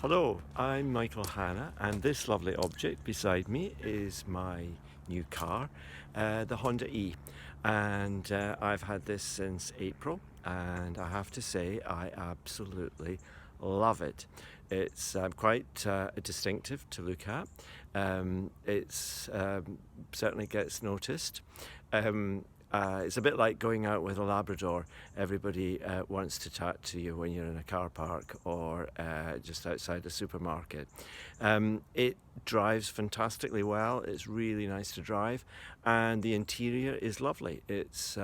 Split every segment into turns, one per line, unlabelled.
Hello, I'm Michael Hanna, and this lovely object beside me is my new car, the Honda E. And I've had this since April, and I have to say I absolutely love it. It's quite distinctive to look at. It's certainly gets noticed. It's a bit like going out with a Labrador. Everybody wants to chat to you when you're in a car park or just outside a supermarket. It drives fantastically well. It's really nice to drive, and the interior is lovely. It's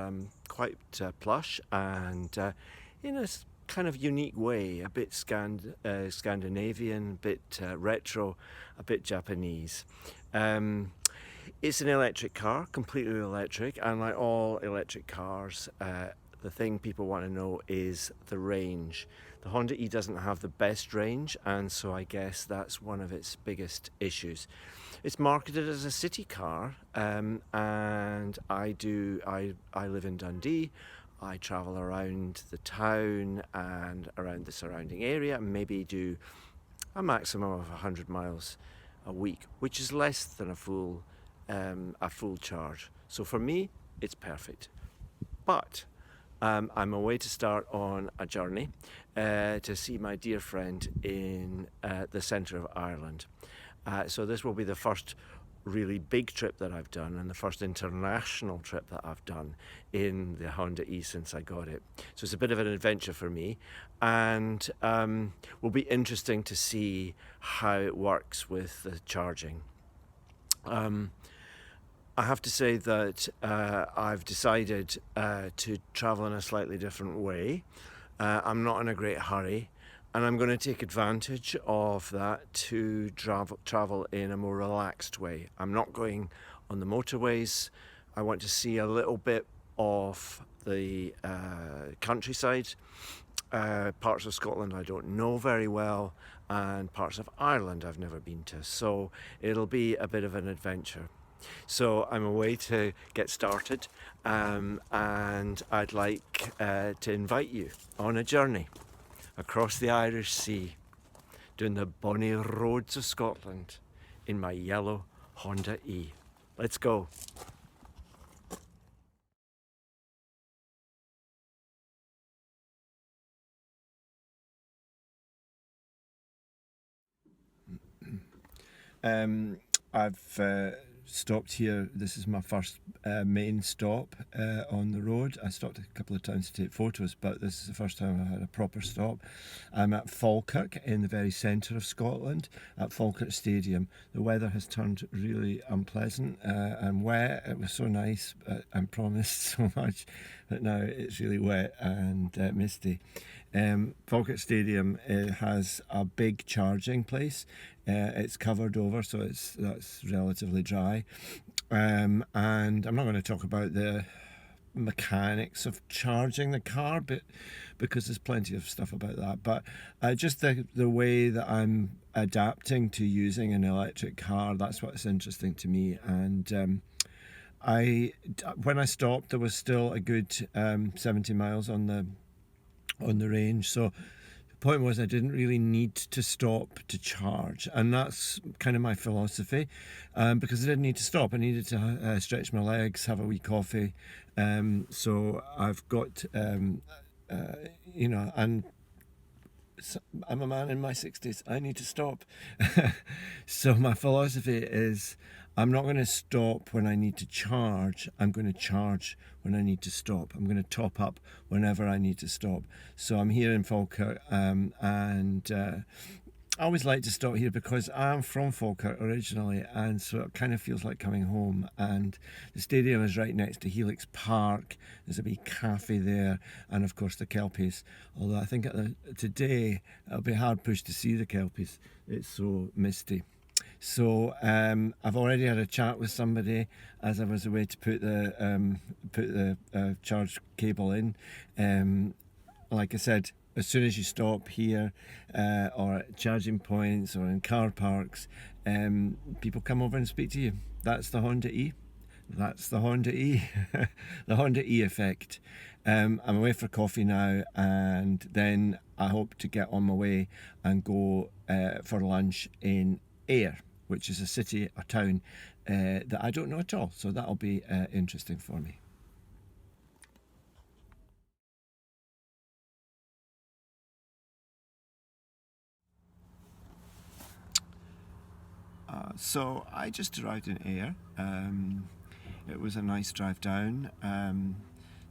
quite plush and in a kind of unique way, a bit Scandinavian, a bit retro, a bit Japanese. It's an electric car, completely electric, and like all electric cars, the thing people want to know is the range. The Honda E doesn't have the best range, and so I guess that's one of its biggest issues. It's marketed as a city car, and I live in Dundee. I travel around the town and around the surrounding area, and maybe do a maximum of 100 miles a week, which is less than a full charge. So for me, it's perfect. But I'm away to start on a journey to see my dear friend in the centre of Ireland. So this will be the first really big trip that I've done, and the first international trip that I've done in the Honda E since I got it. So it's a bit of an adventure for me, and will be interesting to see how it works with the charging. I have to say that I've decided to travel in a slightly different way. I'm not in a great hurry, and I'm going to take advantage of that to travel in a more relaxed way. I'm not going on the motorways. I want to see a little bit of the countryside, parts of Scotland I don't know very well, and parts of Ireland I've never been to. So it'll be a bit of an adventure. So I'm away to get started, and I'd like to invite you on a journey across the Irish Sea, down the bonny roads of Scotland in my yellow Honda E. Let's go. I've stopped here. This is my first main stop on the road. I stopped a couple of times to take photos, but this is the first time I had a proper stop. I'm at Falkirk in the very centre of Scotland, at Falkirk Stadium. The weather has turned really unpleasant and wet. It was so nice, I promised so much, but now it's really wet and misty. Falkirk Stadium has a big charging place. It's covered over, so that's relatively dry. And I'm not going to talk about the mechanics of charging the car, but because there's plenty of stuff about that. But just the way that I'm adapting to using an electric car, that's what's interesting to me. And when I stopped, there was still a good 70 miles on the range. So the point was I didn't really need to stop to charge, and that's kind of my philosophy, because I didn't need to stop. I needed to stretch my legs, have a wee coffee. So I've got, and I'm a man in my 60s. I need to stop. So my philosophy is I'm not going to stop when I need to charge. I'm going to charge when I need to stop. I'm going to top up whenever I need to stop. So I'm here in Falkirk, and I always like to stop here because I'm from Falkirk originally, and so it kind of feels like coming home. And the stadium is right next to Helix Park. There's a wee cafe there, and of course the Kelpies. Although I think today it'll be hard pushed to see the Kelpies. It's so misty. So I've already had a chat with somebody as I was away to put the charge cable in. Like I said, as soon as you stop here or at charging points or in car parks, people come over and speak to you. That's the Honda E. That's the Honda E, the Honda E effect. I'm away for coffee now, and then I hope to get on my way and go for lunch in Aire, which is a city or town that I don't know at all. So that'll be interesting for me. So I just arrived in Aire. It was a nice drive down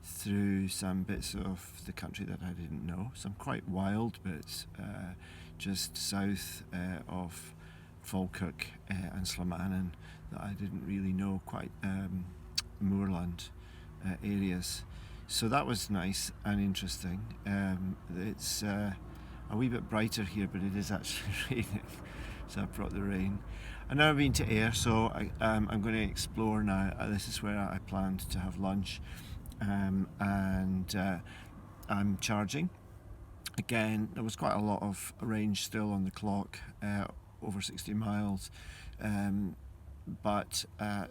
through some bits of the country that I didn't know, some quite wild bits just south of Falkirk and Slamanan that I didn't really know, quite moorland areas. So that was nice and interesting. It's a wee bit brighter here, but it is actually raining, so I brought the rain. I've never been to Aire, so I'm going to explore now. This is where I planned to have lunch, and I'm charging. Again, there was quite a lot of range still on the clock, over 60 miles, but as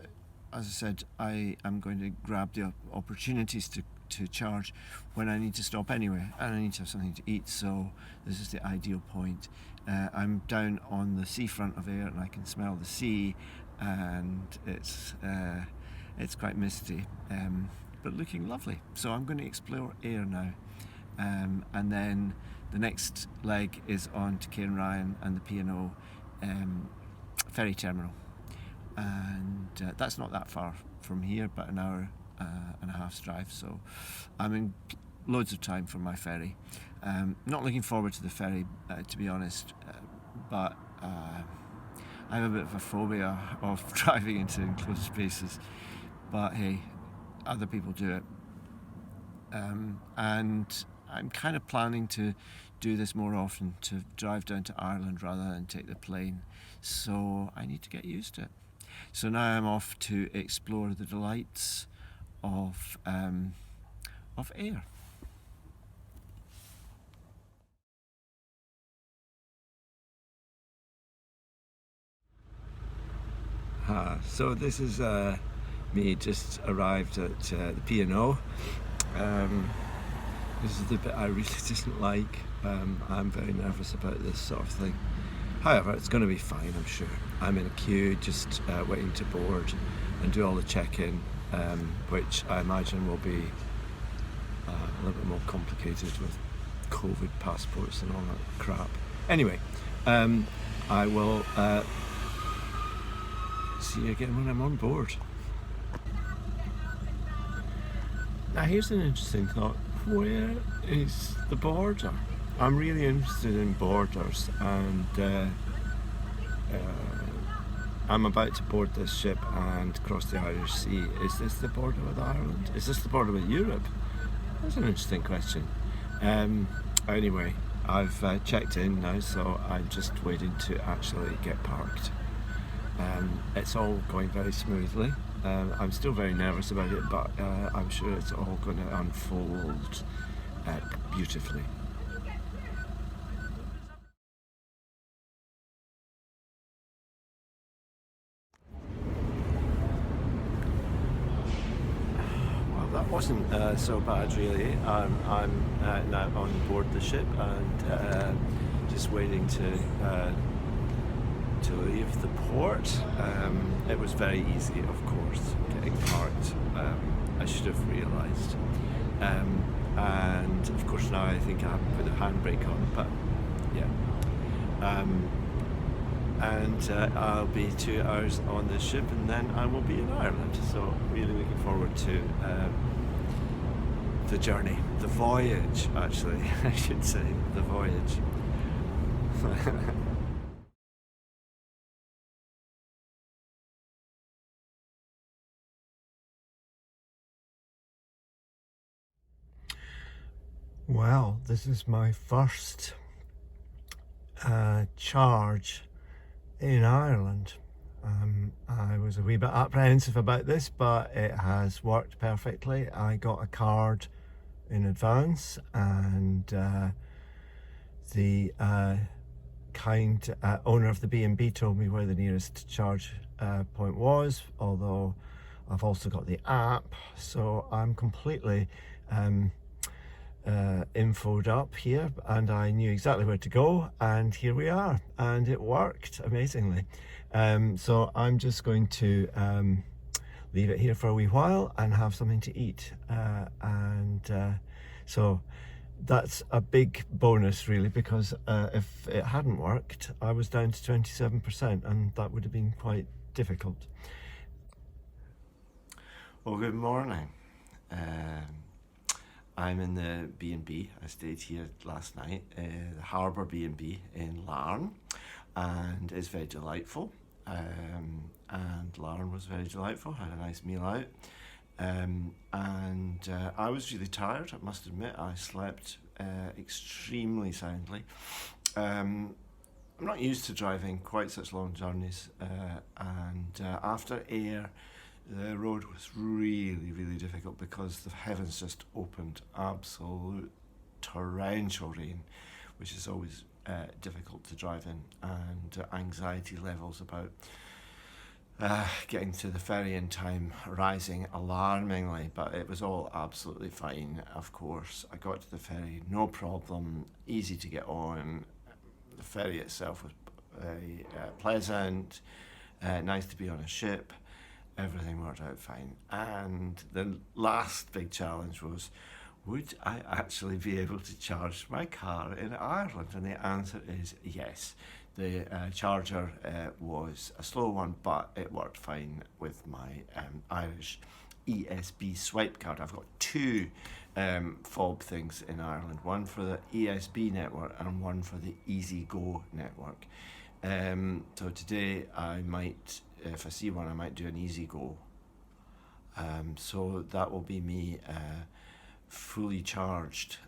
I said, I am going to grab the opportunities to charge when I need to stop anyway, and I need to have something to eat, so this is the ideal point. I'm down on the seafront of Aire and I can smell the sea, and it's quite misty, but looking lovely. So I'm going to explore Aire now, and then the next leg is on to Cairnryan and the P&O ferry terminal, and that's not that far from here, but an hour and a half's drive, so I'm in loads of time for my ferry. Not looking forward to the ferry, to be honest, but I have a bit of a phobia of driving into enclosed spaces, but hey, other people do it, and I'm kind of planning to do this more often, to drive down to Ireland rather than take the plane, so I need to get used to it. So now I'm off to explore the delights of Aire. So this is me just arrived at the P&O. This is the bit I really didn't like. I'm very nervous about this sort of thing. However, it's going to be fine, I'm sure. I'm in a queue just waiting to board and do all the check-in, which I imagine will be a little bit more complicated with COVID passports and all that crap. Anyway, I will see you again when I'm on board. Now here's an interesting thought. Where is the border? I'm really interested in borders, and I'm about to board this ship and cross the Irish Sea. Is this the border with Ireland? Is this the border with Europe? That's an interesting question. Anyway, I've checked in now, so I'm just waiting to actually get parked. It's all going very smoothly. I'm still very nervous about it, but I'm sure it's all going to unfold beautifully. Well, that wasn't so bad really. I'm now on board the ship and just waiting to leave the port. It was very easy, of course, getting parked. I should have realised. And of course now I think I haven't put the handbrake on, but yeah. And I'll be 2 hours on the ship and then I will be in Ireland. So really looking forward to the journey, the voyage actually, I should say, the voyage. Well, this is my first charge in Ireland. I was a wee bit apprehensive about this, but it has worked perfectly. I got a card in advance, and the kind owner of the B&B told me where the nearest charge point was, although I've also got the app, so I'm completely infoed up here, and I knew exactly where to go, and here we are, and it worked amazingly. So I'm just going to leave it here for a wee while and have something to eat, so that's a big bonus really, because if it hadn't worked I was down to 27%, and that would have been quite difficult. Well, good morning. I'm in the B&B. I stayed here last night, the Harbour B&B in Larne, and it's very delightful. And Larne was very delightful, had a nice meal out. I was really tired, I must admit. I slept extremely soundly. I'm not used to driving quite such long journeys, after Aire, the road was really, really difficult because the heavens just opened. Absolute torrential rain, which is always difficult to drive in, and anxiety levels about getting to the ferry in time rising alarmingly, but it was all absolutely fine. Of course, I got to the ferry, no problem, easy to get on. The ferry itself was very pleasant, nice to be on a ship. Everything worked out fine. And the last big challenge was, would I actually be able to charge my car in Ireland? And the answer is yes. The charger was a slow one, but it worked fine with my Irish ESB swipe card. I've got two fob things in Ireland, one for the ESB network and one for the EasyGo network. So today I might, if I see one, I might do an EasyGo. So that will be me fully charged.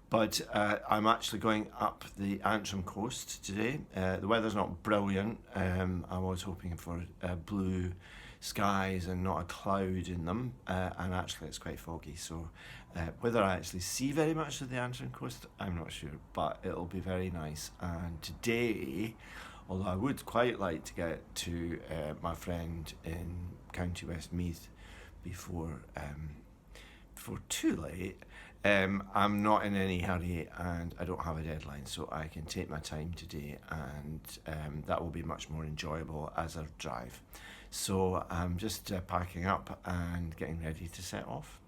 But I'm actually going up the Antrim coast today. The weather's not brilliant. I was hoping for blue skies and not a cloud in them, and actually it's quite foggy, so whether I actually see very much of the Antrim coast, I'm not sure, but it'll be very nice. And today, although I would quite like to get to my friend in County Westmeath before too late, I'm not in any hurry and I don't have a deadline, so I can take my time today, and that will be much more enjoyable as I drive. So I'm just packing up and getting ready to set off.